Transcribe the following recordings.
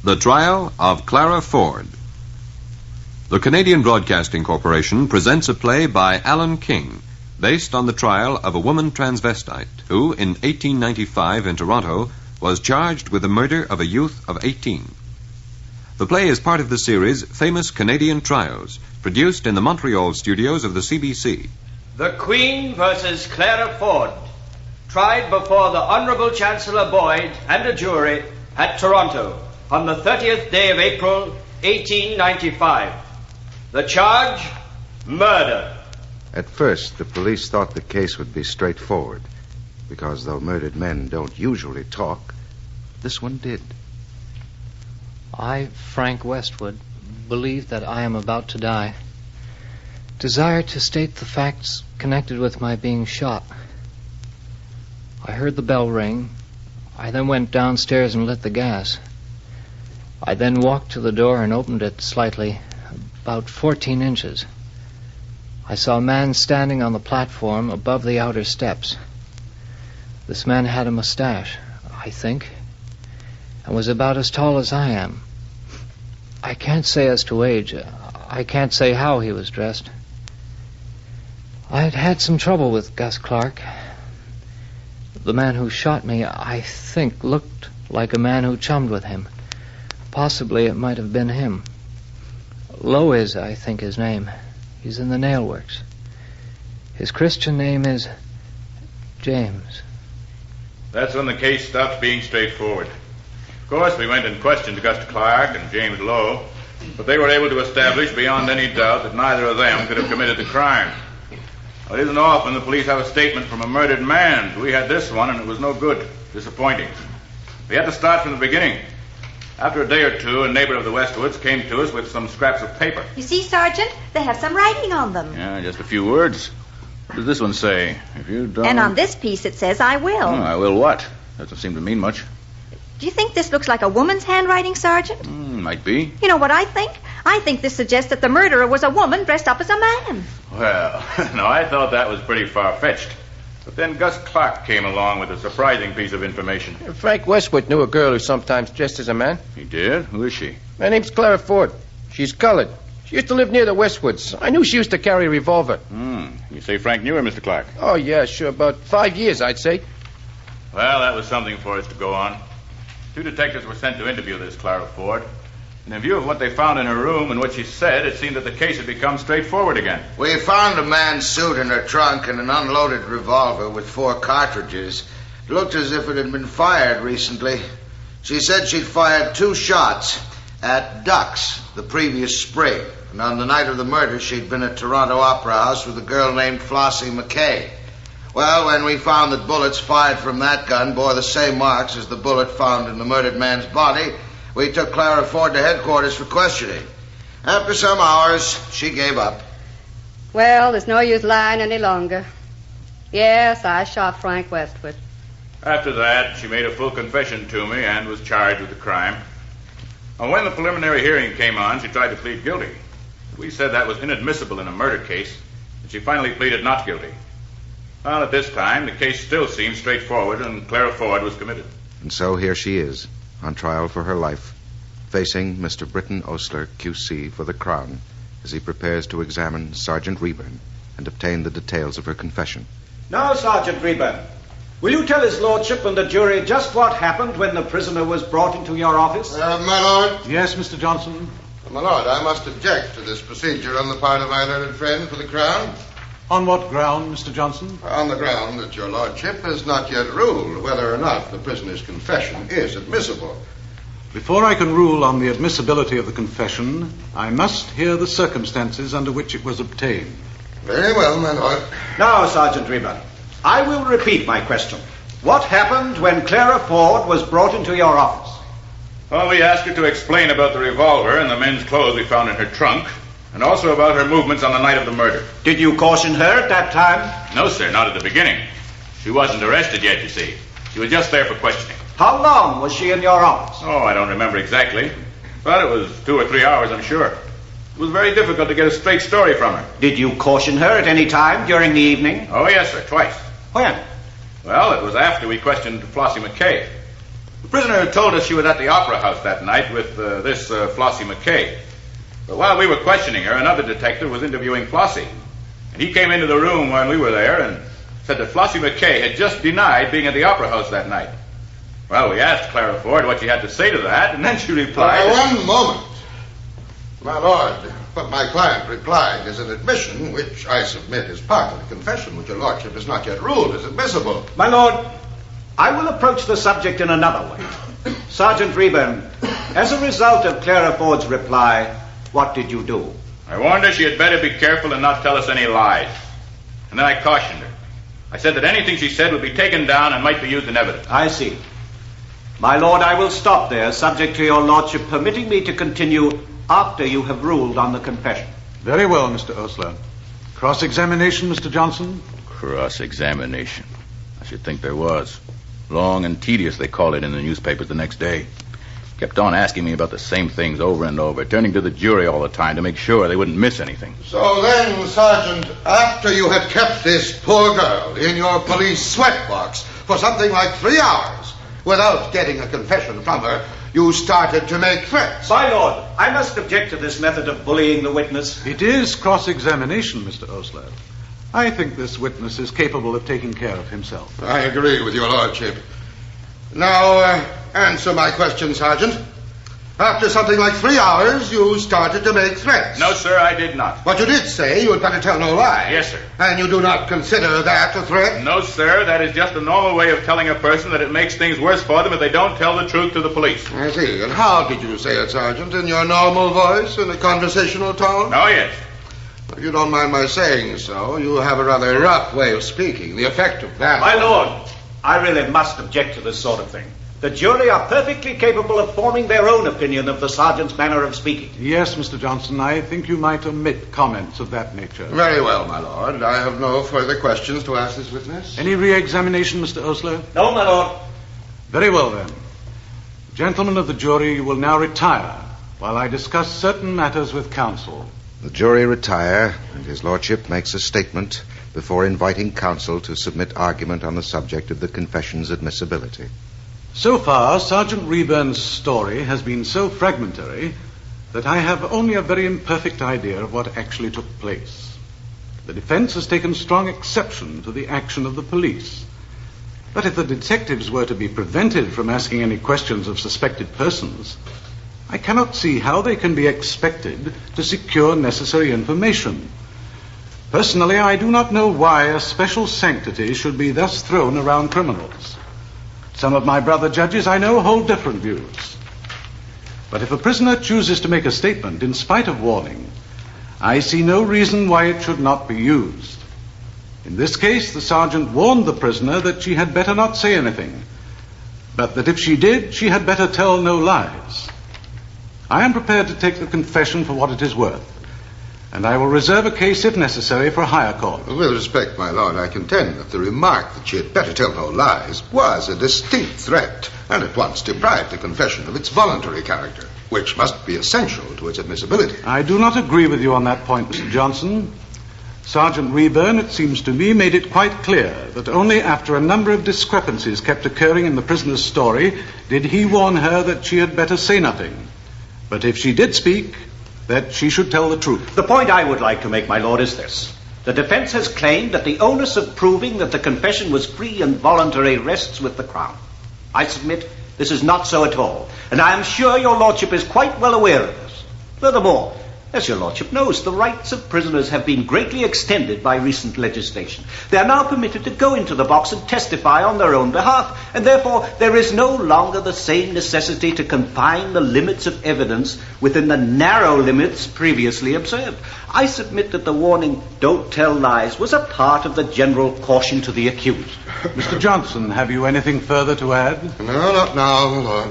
The Trial of Clara Ford. The Canadian Broadcasting Corporation presents a play by Alan King, based on the trial of a woman transvestite who, in 1895 in Toronto, was charged with the murder of a youth of 18. The play is part of the series Famous Canadian Trials, produced in the Montreal studios of the CBC. The Queen versus Clara Ford, tried before the Honourable Chancellor Boyd and a jury at Toronto on the 30th day of April, 1895. The charge, murder. At first, the police thought the case would be straightforward, because though murdered men don't usually talk, this one did. I, Frank Westwood, believe that I am about to die. Desire to state the facts connected with my being shot. I heard the bell ring. I then went downstairs and lit the gas. I then walked to the door and opened it slightly, about 14 inches. I saw a man standing on the platform above the outer steps. This man had a mustache, I think, and was about as tall as I am. I can't say as to age. I can't say how he was dressed. I had had some trouble with Gus Clark. The man who shot me, I think, looked like a man who chummed with him. Possibly it might have been him. Lowe is, I think, his name. He's in the nail works. His Christian name is James. That's when the case stopped being straightforward. Of course, we went and questioned Gus Clark and James Lowe, but they were able to establish beyond any doubt that neither of them could have committed the crime. Well, it isn't often the police have a statement from a murdered man. We had this one, and it was no good. Disappointing. We had to start from the beginning. After a day or two, a neighbor of the Westwoods came to us with some scraps of paper. You see, Sergeant, they have some writing on them. Yeah, just a few words. What does this one say? If you don't... And on this piece it says, I will. I will what? Doesn't seem to mean much. Do you think this looks like a woman's handwriting, Sergeant? Might be. You know what I think? I think this suggests that the murderer was a woman dressed up as a man. Well, no, I thought that was pretty far-fetched. But then Gus Clark came along with a surprising piece of information. Frank Westwood knew a girl who sometimes dressed as a man. He did? Who is she? Her name's Clara Ford. She's colored. She used to live near the Westwoods. I knew she used to carry a revolver. You say Frank knew her, Mr. Clark? Oh, yeah, sure. About 5 years, I'd say. Well, that was something for us to go on. 2 detectives were sent to interview this Clara Ford. And in view of what they found in her room and what she said, it seemed that the case had become straightforward again. We found a man's suit in her trunk and an unloaded revolver with 4 cartridges. It looked as if it had been fired recently. She said she'd fired 2 shots at ducks the previous spring. And on the night of the murder, she'd been at Toronto Opera House with a girl named Flossie McKay. Well, when we found that bullets fired from that gun bore the same marks as the bullet found in the murdered man's body, we took Clara Ford to headquarters for questioning. After some hours, she gave up. Well, there's no use lying any longer. Yes, I shot Frank Westwood. After that, she made a full confession to me and was charged with the crime. And when the preliminary hearing came on, she tried to plead guilty. We said that was inadmissible in a murder case, and she finally pleaded not guilty. Well, at this time, the case still seemed straightforward, and Clara Ford was committed. And so here she is, on trial for her life, facing Mr. Britton Osler, Q.C., for the Crown, as he prepares to examine Sergeant Reburn and obtain the details of her confession. Now, Sergeant Reburn, will you tell his lordship and the jury just what happened when the prisoner was brought into your office? My lord? Yes, Mr. Johnson. My lord, I must object to this procedure on the part of my learned friend for the Crown. On what ground, Mr. Johnson? On the ground that your lordship has not yet ruled whether or not the prisoner's confession is admissible. Before I can rule on the admissibility of the confession, I must hear the circumstances under which it was obtained. Very well, my lord. Now, Sergeant Reburn, I will repeat my question. What happened when Clara Ford was brought into your office? Well, we asked her to explain about the revolver and the men's clothes we found in her trunk, and also about her movements on the night of the murder. Did you caution her at that time? No, sir, not at the beginning. She wasn't arrested yet, you see. She was just there for questioning. How long was she in your office? Oh, I don't remember exactly, but it was 2 or 3 hours, I'm sure. It was very difficult to get a straight story from her. Did you caution her at any time during the evening? Oh, yes, sir, twice. When? Well, it was after we questioned Flossie McKay. The prisoner told us she was at the Opera House that night with this Flossie McKay. But while we were questioning her, another detective was interviewing Flossie. And he came into the room when we were there and said that Flossie McKay had just denied being at the Opera House that night. Well, we asked Clara Ford what she had to say to that, and then she replied... One moment. My lord, what my client replied is an admission, which I submit is part of the confession, which your lordship has not yet ruled as admissible. My lord, I will approach the subject in another way. Sergeant Rayburn, as a result of Clara Ford's reply, what did you do? I warned her she had better be careful and not tell us any lies. And then I cautioned her. I said that anything she said would be taken down and might be used in evidence. I see. My lord, I will stop there, subject to your lordship permitting me to continue after you have ruled on the confession. Very well, Mr. Osler. Cross-examination, Mr. Johnson? Cross-examination. I should think there was. Long and tedious, they called it in the newspapers the next day. Kept on asking me about the same things over and over, turning to the jury all the time to make sure they wouldn't miss anything. So then, Sergeant, after you had kept this poor girl in your police sweatbox for something like 3 hours without getting a confession from her, you started to make threats. My lord, I must object to this method of bullying the witness. It is cross-examination, Mr. Osler. I think this witness is capable of taking care of himself. I agree with your lordship. Now, answer my question, Sergeant. After something like 3 hours, you started to make threats. No, sir, I did not. But you did say you had better tell no lie. Yes, sir. And you do not consider that a threat? No, sir, that is just a normal way of telling a person that it makes things worse for them if they don't tell the truth to the police. I see. And how did you say it, Sergeant? In your normal voice, in a conversational tone? Oh, yes. If you don't mind my saying so, you have a rather rough way of speaking. The effect of that... My lord, I really must object to this sort of thing. The jury are perfectly capable of forming their own opinion of the sergeant's manner of speaking. Yes, Mr. Johnson, I think you might omit comments of that nature. Very well, my lord. I have no further questions to ask this witness. Any re-examination, Mr. Osler? No, my lord. Very well, then. Gentlemen of the jury, you will now retire while I discuss certain matters with counsel. The jury retire, and his lordship makes a statement before inviting counsel to submit argument on the subject of the confession's admissibility. So far, Sergeant Reburn's story has been so fragmentary that I have only a very imperfect idea of what actually took place. The defense has taken strong exception to the action of the police. But if the detectives were to be prevented from asking any questions of suspected persons, I cannot see how they can be expected to secure necessary information. Personally, I do not know why a special sanctity should be thus thrown around criminals. Some of my brother judges, I know, hold different views. But if a prisoner chooses to make a statement in spite of warning, I see no reason why it should not be used. In this case, the sergeant warned the prisoner that she had better not say anything, but that if she did, she had better tell no lies. I am prepared to take the confession for what it is worth, and I will reserve a case, if necessary, for a higher court. With respect, my lord, I contend that the remark that she had better tell no lies was a distinct threat, and at once deprived the confession of its voluntary character, which must be essential to its admissibility. I do not agree with you on that point, Mr. Johnson. Sergeant Reburn, it seems to me, made it quite clear that only after a number of discrepancies kept occurring in the prisoner's story did he warn her that she had better say nothing. But if she did speak, that she should tell the truth. The point I would like to make, my lord, is this. The defense has claimed that the onus of proving that the confession was free and voluntary rests with the Crown. I submit this is not so at all, and I am sure your lordship is quite well aware of this. Furthermore, as your lordship knows, the rights of prisoners have been greatly extended by recent legislation. They are now permitted to go into the box and testify on their own behalf, and therefore there is no longer the same necessity to confine the limits of evidence within the narrow limits previously observed. I submit that the warning, "Don't tell lies," was a part of the general caution to the accused. Mr. Johnson, have you anything further to add? No, not now, my lord.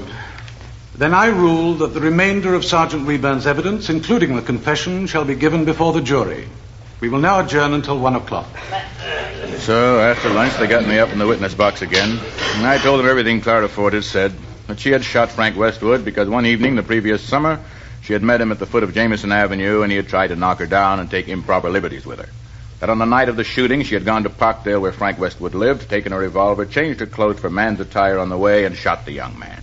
Then I rule that the remainder of Sergeant Reburn's evidence, including the confession, shall be given before the jury. We will now adjourn until 1 o'clock. So, after lunch, they got me up in the witness box again, and I told them everything Clara Ford had said, that she had shot Frank Westwood because one evening the previous summer, she had met him at the foot of Jameson Avenue, and he had tried to knock her down and take improper liberties with her. That on the night of the shooting, she had gone to Parkdale, where Frank Westwood lived, taken a revolver, changed her clothes for man's attire on the way, and shot the young man.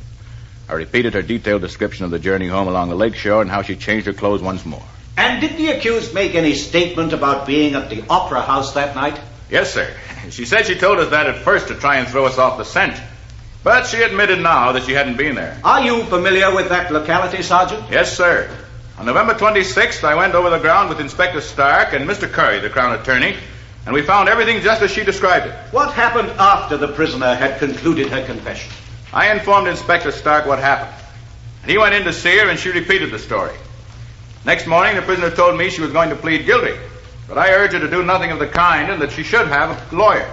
I repeated her detailed description of the journey home along the lake shore and how she changed her clothes once more. And did the accused make any statement about being at the Opera House that night? Yes, sir. She said she told us that at first to try and throw us off the scent. But she admitted now that she hadn't been there. Are you familiar with that locality, Sergeant? Yes, sir. On November 26th, I went over the ground with Inspector Stark and Mr. Curry, the Crown Attorney, and we found everything just as she described it. What happened after the prisoner had concluded her confession? I informed Inspector Stark what happened. And he went in to see her, and she repeated the story. Next morning, the prisoner told me she was going to plead guilty, but I urged her to do nothing of the kind and that she should have a lawyer.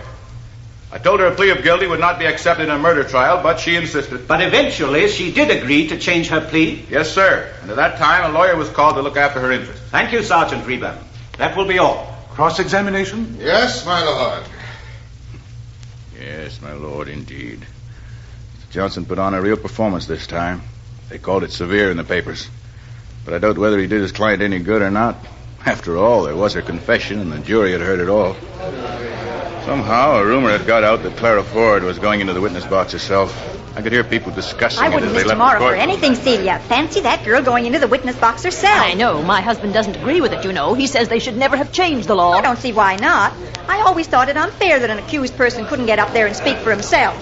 I told her a plea of guilty would not be accepted in a murder trial, but she insisted. But eventually, she did agree to change her plea? Yes, sir. And at that time, a lawyer was called to look after her interests. Thank you, Sergeant Reba. That will be all. Cross-examination? Yes, my lord. Yes, my lord, indeed. Johnson put on a real performance this time. They called it severe in the papers. But I doubt whether he did his client any good or not. After all, there was her confession, and the jury had heard it all. Somehow, a rumor had got out that Clara Ford was going into the witness box herself. I could hear people discussing I it as wouldn't they miss left tomorrow the court. for anything, Celia. Fancy that girl going into the witness box herself. I know. My husband doesn't agree with it, you know. He says they should never have changed the law. I don't see why not. I always thought it unfair that an accused person couldn't get up there and speak for himself.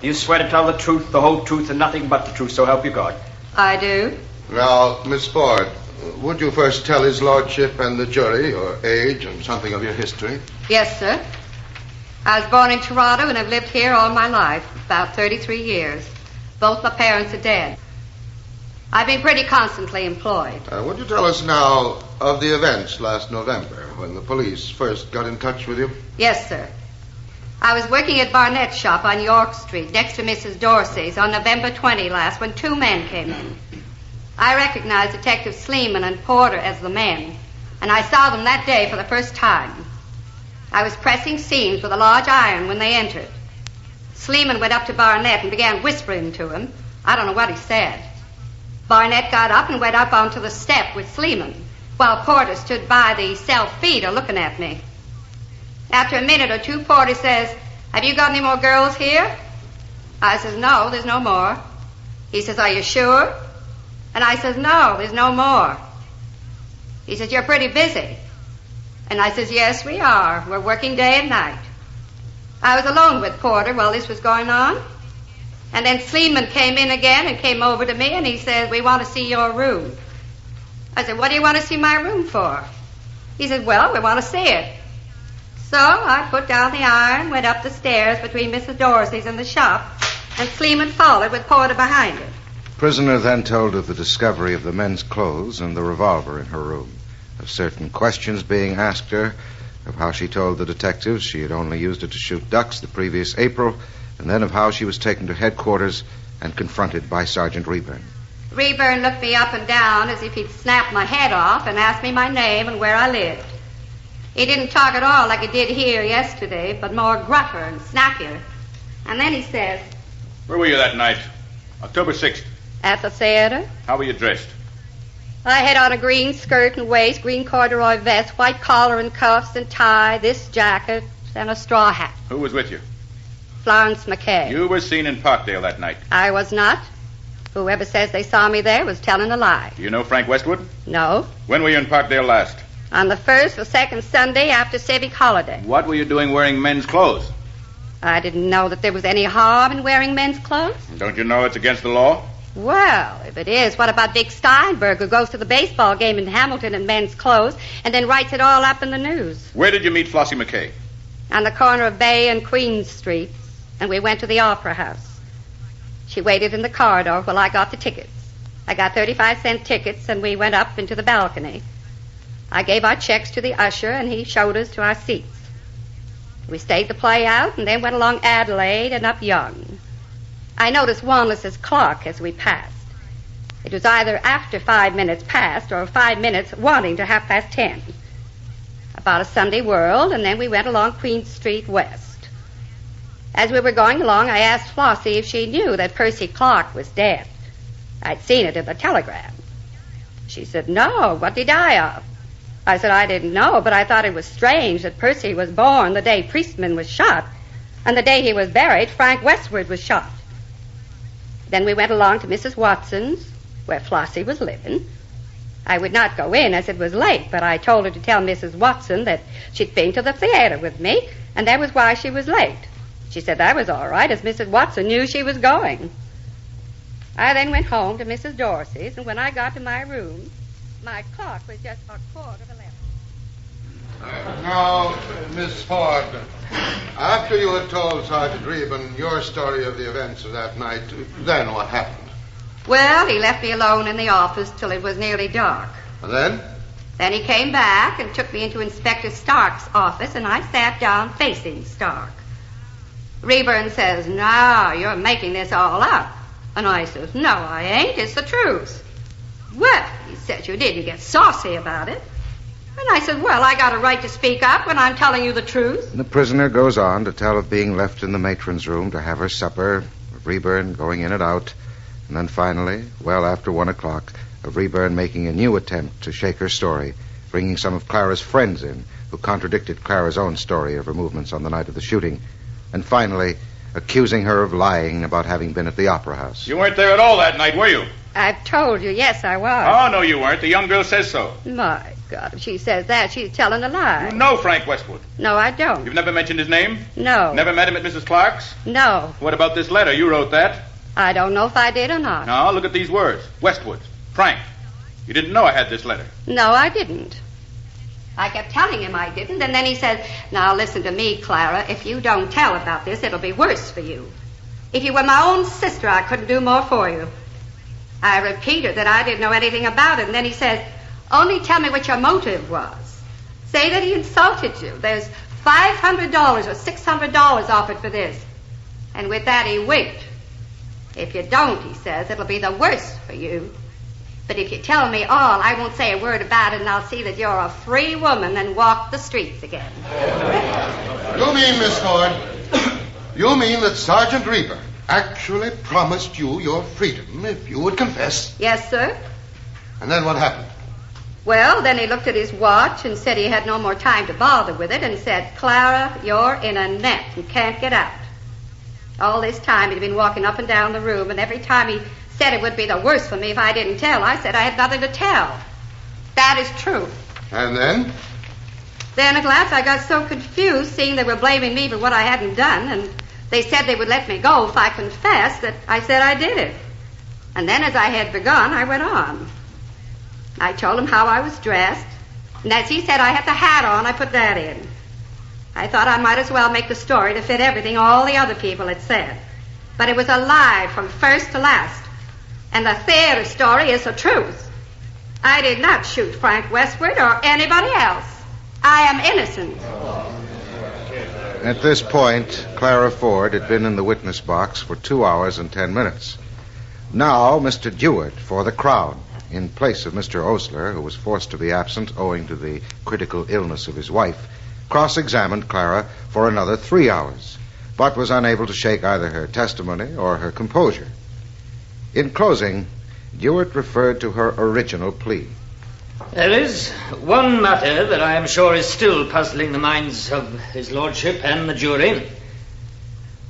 You swear to tell the truth, the whole truth, and nothing but the truth, so help you God. I do. Now, Miss Ford, would you first tell his lordship and the jury your age and something of your history? Yes, sir. I was born in Toronto and have lived here all my life, about 33 years. Both my parents are dead. I've been pretty constantly employed. Would you tell us now of the events last November when the police first got in touch with you? Yes, sir. I was working at Barnett's shop on York Street next to Mrs. Dorsey's on November 20 last when two men came in. I recognized Detective Sleeman and Porter as the men, and I saw them that day for the first time. I was pressing seams with a large iron when they entered. Sleeman went up to Barnett and began whispering to him. I don't know what he said. Barnett got up and went up onto the step with Sleeman, while Porter stood by the self-feeder looking at me. After a minute or two, Porter says, "Have you got any more girls here?" I says, "No, there's no more." He says, "Are you sure?" And I says, "No, there's no more." He says, "You're pretty busy." And I says, "Yes, we are. We're working day and night." I was alone with Porter while this was going on. And then Sleeman came in again and came over to me and he says, "We want to see your room." I said, "What do you want to see my room for?" He said, "Well, we want to see it." So I put down the iron, went up the stairs between Mrs. Dorsey's and the shop, and Sleeman followed with Porter behind her. Prisoner then told of the discovery of the men's clothes and the revolver in her room, of certain questions being asked her, of how she told the detectives she had only used it to shoot ducks the previous April, and then of how she was taken to headquarters and confronted by Sergeant Reburn. Reburn looked me up and down as if he'd snapped my head off and asked me my name and where I lived. He didn't talk at all like he did here yesterday, but more gruffer and snappier. And then he says, Where were you that night? October 6th. "At the theater. How were you dressed? I had on a green skirt and waist, green corduroy vest, white collar and cuffs and tie, this jacket, and a straw hat." Who was with you? "Florence McKay." You were seen in Parkdale that night. "I was not. Whoever says they saw me there was telling a lie." Do you know Frank Westwood? "No. When were you in Parkdale last? On the first or second Sunday after civic holiday." What were you doing wearing men's clothes? "I didn't know that there was any harm in wearing men's clothes." Don't you know it's against the law? "Well, if it is, what about Vic Steinberg, who goes to the baseball game in Hamilton in men's clothes and then writes it all up in the news?" Where did you meet Flossie McKay? "On the corner of Bay and Queen Streets, and we went to the Opera House. She waited in the corridor while I got the tickets. I got 35-cent tickets, and we went up into the balcony. I gave our checks to the usher, and he showed us to our seats. We stayed the play out and then went along Adelaide and up Young. I noticed Wanless's clock as we passed. It was either after 5 minutes past or 5 minutes wanting to 10:30. About a Sunday World, and then we went along Queen Street West. As we were going along, I asked Flossie if she knew that Percy Clark was dead. I'd seen it in the telegram. She said, "No, what did he die of?" I said, "I didn't know, but I thought it was strange that Percy was born the day Priestman was shot. On the day he was buried, Frank Westward was shot. Then we went along to Mrs. Watson's, where Flossie was living. I would not go in as it was late, but I told her to tell Mrs. Watson that she'd been to the theater with me, and that was why she was late. She said that was all right, as Mrs. Watson knew she was going. I then went home to Mrs. Dorsey's, and when I got to my room, my clock was just 11:15. Now, Miss Ford, after you had told Sergeant Reben your story of the events of that night, then what happened? Well, he left me alone in the office till it was nearly dark. And then? Then he came back and took me into Inspector Stark's office, and I sat down facing Stark. Reben says, "No, you're making this all up." And I says, "No, I ain't. It's the truth." "Well," he said, "you didn't get saucy about it." And I said, "Well, I got a right to speak up when I'm telling you the truth." The prisoner goes on to tell of being left in the matron's room to have her supper, of Reben going in and out, and then finally, well after 1 o'clock, of Reben making a new attempt to shake her story, bringing some of Clara's friends in, who contradicted Clara's own story of her movements on the night of the shooting, and finally accusing her of lying about having been at the Opera House. You weren't there at all that night, were you? I've told you, yes, I was. Oh, no, you weren't. The young girl says so. My God, if she says that, she's telling a lie. You know Frank Westwood. No, I don't. You've never mentioned his name? No. Never met him at Mrs. Clark's? No. What about this letter? You wrote that. I don't know if I did or not. No, look at these words. Westwood. Frank. You didn't know I had this letter. No, I didn't. I kept telling him I didn't, and then he said, "Now listen to me, Clara. If you don't tell about this, it'll be worse for you. If you were my own sister, I couldn't do more for you." I repeated that I didn't know anything about it, and then he says, "Only tell me what your motive was. Say that he insulted you. There's $500 or $600 offered for this." And with that, he winked. "If you don't," he says, "it'll be the worse for you. But if you tell me all, I won't say a word about it, and I'll see that you're a free woman and walk the streets again." You mean, Miss Ford, you mean that Sergeant Reben actually promised you your freedom if you would confess? Yes, sir. And then what happened? Well, then he looked at his watch and said he had no more time to bother with it and said, "Clara, you're in a net. You can't get out." All this time he'd been walking up and down the room, and every time he said it would be the worse for me if I didn't tell, I said I had nothing to tell. That is true. And then? Then at last I got so confused, seeing they were blaming me for what I hadn't done, and they said they would let me go if I confessed, that I said I did it. And then as I had begun, I went on. I told him how I was dressed, and as he said I had the hat on, I put that in. I thought I might as well make the story to fit everything all the other people had said. But it was a lie from first to last. And the theater story is the truth. I did not shoot Frank Westward or anybody else. I am innocent. At this point, Clara Ford had been in the witness box for 2 hours and 10 minutes. Now, Mr. Jewett for the Crown, in place of Mr. Osler, who was forced to be absent owing to the critical illness of his wife, cross-examined Clara for another 3 hours, but was unable to shake either her testimony or her composure. In closing, Jewett referred to her original plea. "There is one matter that I am sure is still puzzling the minds of his lordship and the jury.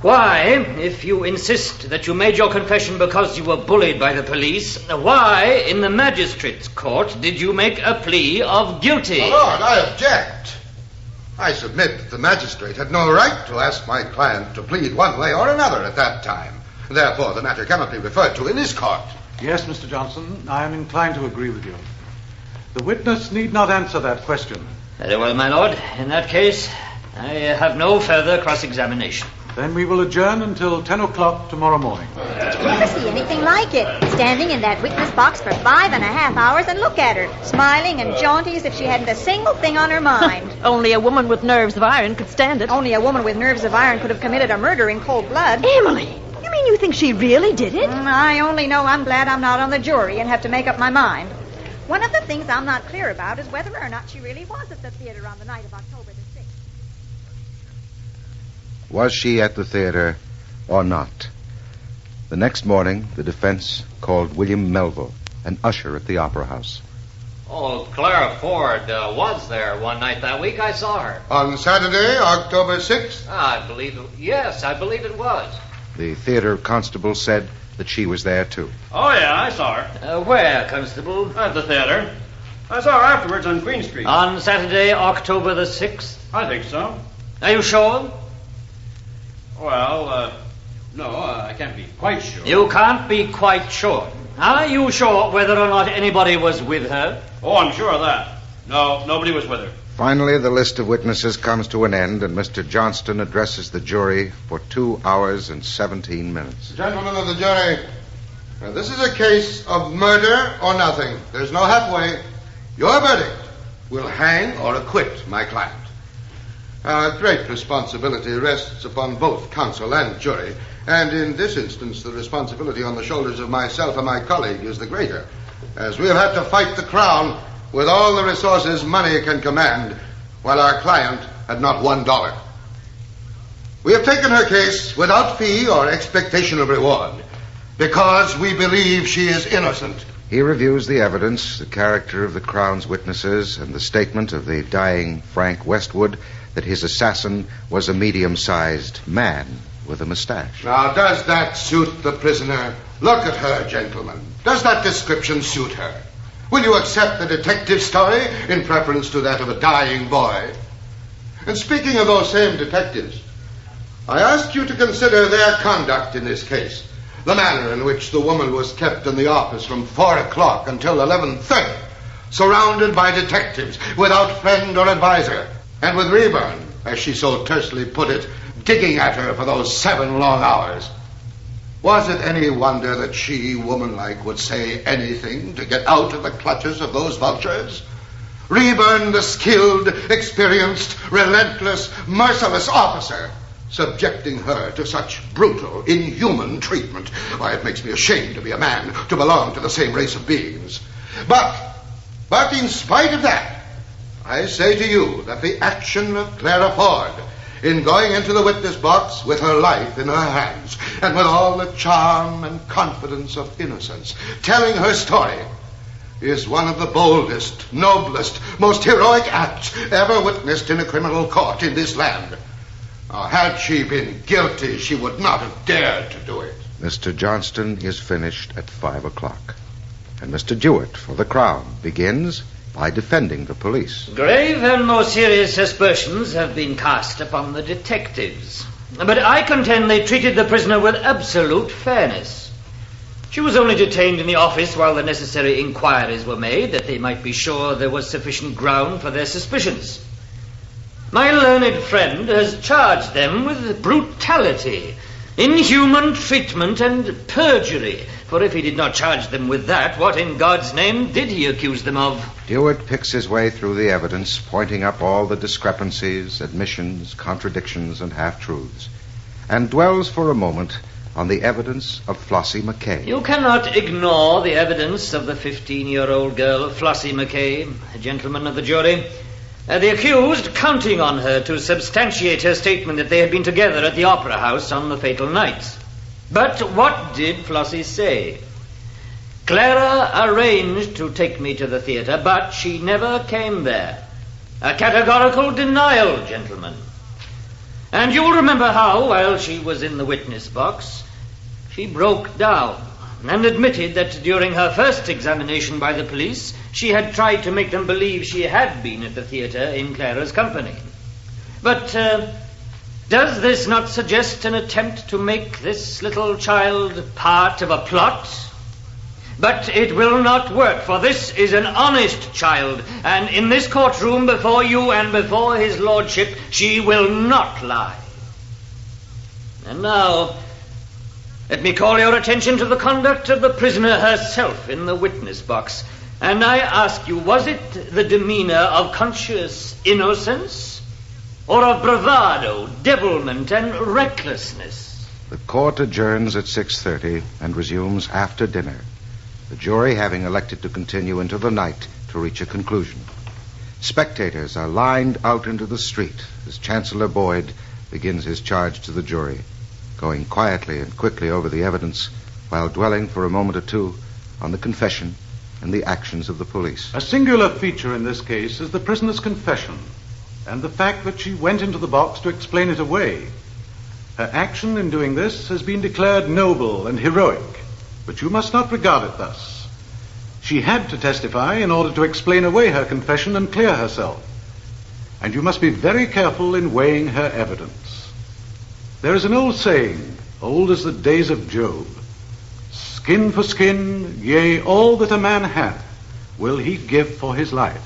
Why, if you insist that you made your confession because you were bullied by the police, why, in the magistrate's court, did you make a plea of guilty?" My lord, I object. I submit that the magistrate had no right to ask my client to plead one way or another at that time. Therefore, the matter cannot be referred to in this court. Yes, Mr. Johnson, I am inclined to agree with you. The witness need not answer that question. Very well, my lord. In that case, I have no further cross-examination. Then we will adjourn until 10 o'clock tomorrow morning. Did you ever see anything like it? Standing in that witness box for 5.5 hours, and look at her, smiling and jaunty as if she hadn't a single thing on her mind. Only a woman with nerves of iron could stand it. Only a woman with nerves of iron could have committed a murder in cold blood. Emily, you mean you think she really did it? I only know I'm glad I'm not on the jury and have to make up my mind. One of the things I'm not clear about is whether or not she really was at the theater on the night of October the 6th. Was she at the theater or not? The next morning, the defense called William Melville, an usher at the Opera House. Oh, Clara Ford was there one night that week. I saw her. On Saturday, October 6th? I believe it was. The theater constable said that she was there, too. Oh, yeah, I saw her. Where, Constable? At the theater. I saw her afterwards on Queen Street. On Saturday, October the 6th? I think so. Are you sure? Well, no, I can't be quite sure. You can't be quite sure. Are you sure whether or not anybody was with her? Oh, I'm sure of that. No, nobody was with her. Finally, the list of witnesses comes to an end, and Mr. Johnston addresses the jury for 2 hours and 17 minutes. Gentlemen of the jury, this is a case of murder or nothing. There's no halfway. Your verdict will hang or acquit my client. Great responsibility rests upon both counsel and jury, and in this instance the responsibility on the shoulders of myself and my colleague is the greater, as we have had to fight the Crown with all the resources money can command, while our client had not $1. We have taken her case without fee or expectation of reward, because we believe she is innocent. He reviews the evidence, the character of the Crown's witnesses, and the statement of the dying Frank Westwood that his assassin was a medium-sized man with a mustache. Now, does that suit the prisoner? Look at her, gentlemen. Does that description suit her? Will you accept the detective's story in preference to that of a dying boy? And speaking of those same detectives, I ask you to consider their conduct in this case. The manner in which the woman was kept in the office from 4 o'clock until 11:30, surrounded by detectives, without friend or advisor, and with Rayburn, as she so tersely put it, digging at her for those 7 long hours. Was it any wonder that she, woman-like, would say anything to get out of the clutches of those vultures? Rayburn, the skilled, experienced, relentless, merciless officer, subjecting her to such brutal, inhuman treatment. Why, it makes me ashamed to be a man, to belong to the same race of beings. But in spite of that, I say to you that the action of Clara Ford in going into the witness box with her life in her hands and with all the charm and confidence of innocence, telling her story, is one of the boldest, noblest, most heroic acts ever witnessed in a criminal court in this land. Now, had she been guilty, she would not have dared to do it. Mr. Johnston is finished at 5 o'clock. And Mr. Jewett, for the Crown, begins by defending the police. Grave and more serious aspersions have been cast upon the detectives. But I contend they treated the prisoner with absolute fairness. She was only detained in the office while the necessary inquiries were made, that they might be sure there was sufficient ground for their suspicions. My learned friend has charged them with brutality, inhuman treatment, and perjury. For if he did not charge them with that, what in God's name did he accuse them of? Jewett picks his way through the evidence, pointing up all the discrepancies, admissions, contradictions, and half-truths, and dwells for a moment on the evidence of Flossie McKay. You cannot ignore the evidence of the 15-year-old girl, Flossie McKay, gentlemen of the jury. The accused counting on her to substantiate her statement that they had been together at the Opera House on the fatal night. But what did Flossie say? Clara arranged to take me to the theater, but she never came there. A categorical denial, gentlemen. And you'll remember how, while she was in the witness box, she broke down and admitted that during her first examination by the police, she had tried to make them believe she had been at the theater in Clara's company. But does this not suggest an attempt to make this little child part of a plot? But it will not work, for this is an honest child, and in this courtroom before you and before his lordship, she will not lie. And now, let me call your attention to the conduct of the prisoner herself in the witness box. And I ask you, was it the demeanor of conscious innocence, or of bravado, devilment, and recklessness? The court adjourns at 6:30 and resumes after dinner, the jury having elected to continue into the night to reach a conclusion. Spectators are lined out into the street as Chancellor Boyd begins his charge to the jury, going quietly and quickly over the evidence while dwelling for a moment or two on the confession and the actions of the police. A singular feature in this case is the prisoner's confession, and the fact that she went into the box to explain it away. Her action in doing this has been declared noble and heroic, but you must not regard it thus. She had to testify in order to explain away her confession and clear herself, and you must be very careful in weighing her evidence. There is an old saying, old as the days of Job: skin for skin, yea, all that a man hath will he give for his life.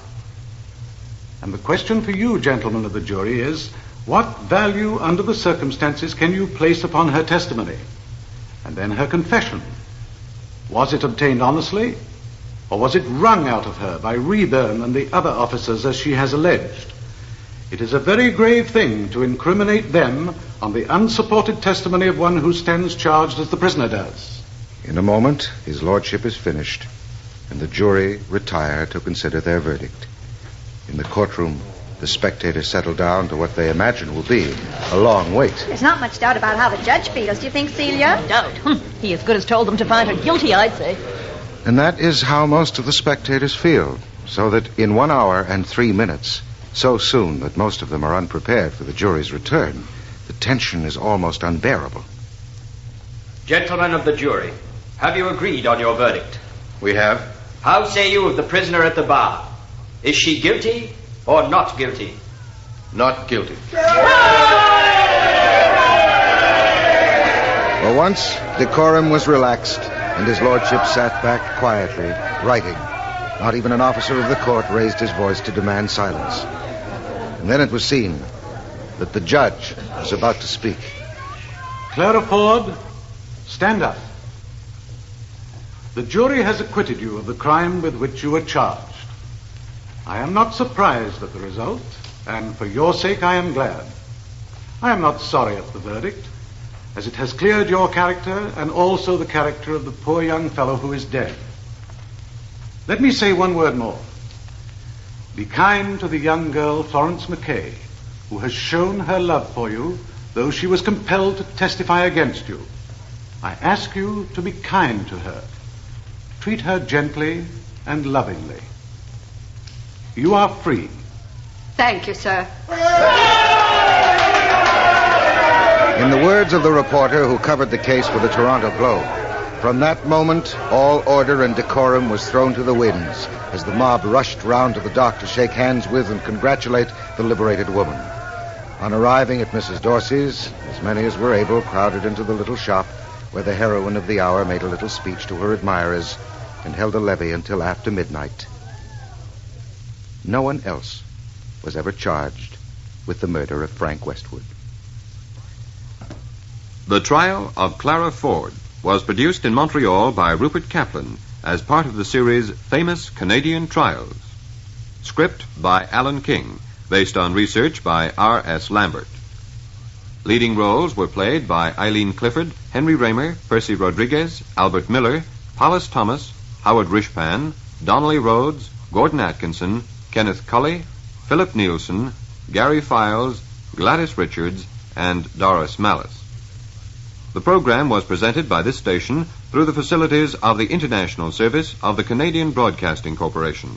And the question for you, gentlemen of the jury, is, what value under the circumstances can you place upon her testimony? And then her confession. Was it obtained honestly, or was it wrung out of her by Reburn and the other officers as she has alleged? It is a very grave thing to incriminate them on the unsupported testimony of one who stands charged as the prisoner does. In a moment, his lordship is finished, and the jury retire to consider their verdict. In the courtroom, the spectators settle down to what they imagine will be a long wait. There's not much doubt about how the judge feels, do you think, Celia? No doubt. He as good as told them to find her guilty, I'd say. And that is how most of the spectators feel, so that in 1 hour and 3 minutes, so soon that most of them are unprepared for the jury's return, the tension is almost unbearable. Gentlemen of the jury, have you agreed on your verdict? We have. How say you of the prisoner at the bar? Is she guilty or not guilty? Not guilty. For once, decorum was relaxed, and his lordship sat back quietly, writing. Not even an officer of the court raised his voice to demand silence. And then it was seen that the judge was about to speak. Clara Ford, stand up. The jury has acquitted you of the crime with which you were charged. I am not surprised at the result, and for your sake I am glad. I am not sorry at the verdict, as it has cleared your character and also the character of the poor young fellow who is dead. Let me say one word more. Be kind to the young girl, Florence McKay, who has shown her love for you, though she was compelled to testify against you. I ask you to be kind to her. Treat her gently and lovingly. You are free. Thank you, sir. In the words of the reporter who covered the case for the Toronto Globe, from that moment, all order and decorum was thrown to the winds as the mob rushed round to the dock to shake hands with and congratulate the liberated woman. On arriving at Mrs. Dorsey's, as many as were able crowded into the little shop where the heroine of the hour made a little speech to her admirers and held a levee until after midnight. No one else was ever charged with the murder of Frank Westwood. The Trial of Clara Ford was produced in Montreal by Rupert Kaplan as part of the series Famous Canadian Trials. Script by Alan King, based on research by R.S. Lambert. Leading roles were played by Eileen Clifford, Henry Raymer, Percy Rodriguez, Albert Miller, Hollis Thomas, Howard Rishpan, Donnelly Rhodes, Gordon Atkinson, Kenneth Cully, Philip Nielsen, Gary Files, Gladys Richards, and Doris Mallis. The program was presented by this station through the facilities of the International Service of the Canadian Broadcasting Corporation.